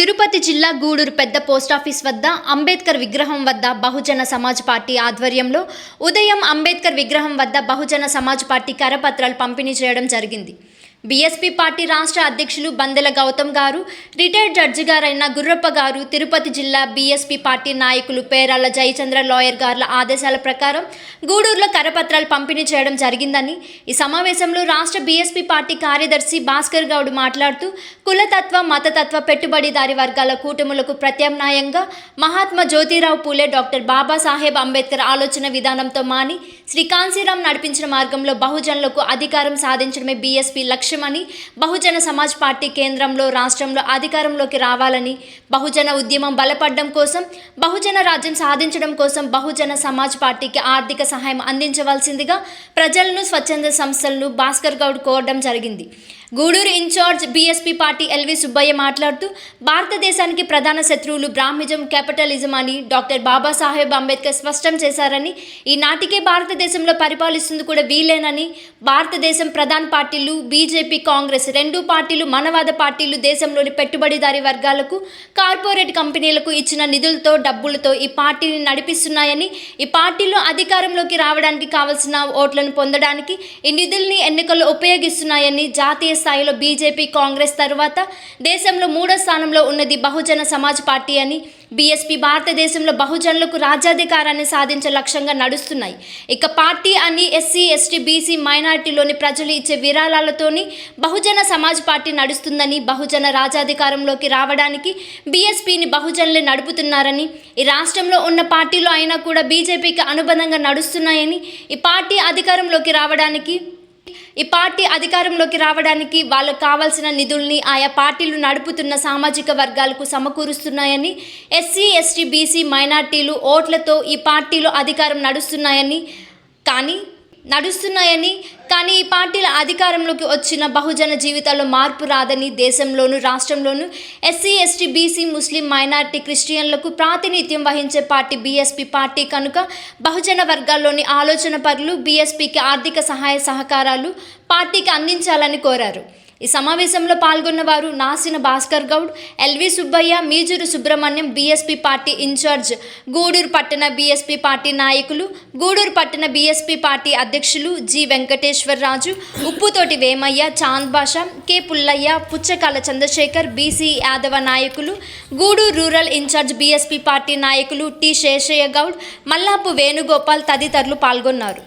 తిరుపతి జిల్లా గూడూరు పెద్ద పోస్టాఫీస్ వద్ద అంబేద్కర్ విగ్రహం వద్ద బహుజన సమాజ్ పార్టీ ఆధ్వర్యంలో ఉదయం అంబేద్కర్ విగ్రహం వద్ద బహుజన సమాజ్ పార్టీ కరపత్రాలు పంపిణీ చేయడం జరిగింది. బీఎస్పీ పార్టీ రాష్ట్ర అధ్యక్షులు బందెల గౌతమ్ గారు, రిటైర్డ్ జడ్జి గారైన గుర్రప్ప గారు, తిరుపతి జిల్లా బీఎస్పీ పార్టీ నాయకులు పేరాల జయచంద్ర లాయర్ గార్ల ఆదేశాల ప్రకారం గూడూరులో కరపత్రాలు పంపిణీ చేయడం జరిగిందని, ఈ సమావేశంలో రాష్ట్ర బీఎస్పీ పార్టీ కార్యదర్శి భాస్కర్ గౌడ్ మాట్లాడుతూ కులతత్వ మతతత్వ పెట్టుబడిదారి వర్గాల కూటములకు ప్రత్యామ్నాయంగా మహాత్మా జ్యోతిరావు పూలే, డాక్టర్ బాబాసాహెబ్ అంబేద్కర్ ఆలోచన విధానంతో మాని శ్రీ కాంశీరాం నడిపించిన మార్గంలో బహుజనులకు అధికారం సాధించడమే బీఎస్పీ లక్ష్యమని, బహుజన సమాజ్ పార్టీ కేంద్రంలో రాష్ట్రంలో అధికారంలోకి రావాలని, బహుజన ఉద్యమం బలపడడం కోసం, బహుజన రాజ్యం సాధించడం కోసం బహుజన సమాజ్ పార్టీకి ఆర్థిక సహాయం అందించవలసిందిగా ప్రజలను, స్వచ్ఛంద సంస్థలను భాస్కర్ గౌడ్ కోరడం జరిగింది. Gudur in charge BSP party LV Subbaiah మాట్లాడుతూ భారతదేశానికి ప్రధాన శత్రువులు బ్రాహ్మిజం, క్యాపిటలిజం అని డాక్టర్ బాబాసాహెబ్ అంబేద్కర్ స్పష్టం చేశారని, ఈనాటికే భారతదేశంలో పరిపాలిస్తుంది కూడా వీలేనని, భారతదేశం ప్రధాన పార్టీలు బీజేపీ, కాంగ్రెస్ రెండు పార్టీలు మనవాద పార్టీలు దేశంలోని పెట్టుబడిదారీ వర్గాలకు, కార్పొరేట్ కంపెనీలకు ఇచ్చిన నిధులతో, డబ్బులతో ఈ పార్టీని నడిపిస్తున్నాయని, ఈ పార్టీలో అధికారంలోకి రావడానికి కావలసిన ఓట్లను పొందడానికి ఈ నిధుల్ని ఎన్నికల్లో ఉపయోగిస్తున్నాయని, జాతీయ స్థాయిలో బీజేపీ, కాంగ్రెస్ తరువాత దేశంలో 3వ స్థానంలో ఉన్నది బహుజన సమాజ్ పార్టీ అని, బీఎస్పీ భారతదేశంలో బహుజనులకు రాజ్యాధికారాన్ని సాధించే లక్ష్యంగా నడుస్తున్నాయి. ఇక పార్టీ అని ఎస్సీ, ఎస్టీ, బీసీ, మైనారిటీలోని ప్రజలు ఇచ్చే విరాళాలతోని బహుజన సమాజ్ పార్టీ నడుస్తుందని, బహుజన రాజ్యాధికారంలోకి రావడానికి బీఎస్పీని బహుజనులే నడుపుతున్నారని, ఈ రాష్ట్రంలో ఉన్న పార్టీలో అయినా కూడా బీజేపీకి అనుబంధంగా నడుస్తున్నాయని, ఈ పార్టీ అధికారంలోకి రావడానికి వాళ్ళకు కావాల్సిన నిధుల్ని ఆయా పార్టీలు నడుపుతున్న సామాజిక వర్గాలకు సమకూరుస్తున్నాయని, ఎస్సీ, ఎస్టీ, బీసీ, మైనార్టీలు ఓట్లతో ఈ పార్టీలో అధికారం నడుస్తున్నాయని కానీ ఈ పార్టీల అధికారంలోకి వచ్చిన బహుజన జీవితాల్లో మార్పు రాదని, దేశంలోనూ రాష్ట్రంలోనూ ఎస్సీ, ఎస్టీ, బీసీ, ముస్లిం, మైనార్టీ, క్రిస్టియన్లకు ప్రాతినిధ్యం వహించే పార్టీ బీఎస్పీ పార్టీ కనుక బహుజన వర్గాల్లోని ఆలోచన పరులు బీఎస్పీకి ఆర్థిక సహాయ సహకారాలు పార్టీకి అందించాలని కోరారు. ఈ సమావేశంలో పాల్గొన్న వారు Nasina Bhaskar Goud, L V Subbaiah, Meejuru Subrahmanyam, BSP party incharge Gudur పట్టణ బీఎస్పీ పార్టీ నాయకులు, గూడూరు పట్టణ బీఎస్పీ పార్టీ అధ్యక్షులు G Venkateswararaju, Upputhoti Vemaiah, Chand Basha, K Pullaiah, Puchakala Chandrasekhar, BC Yadava నాయకులు, Gudur rural incharge BSP party నాయకులు టి శేషయ్య గౌడ్, మల్లాపు వేణుగోపాల్ తదితరులు పాల్గొన్నారు.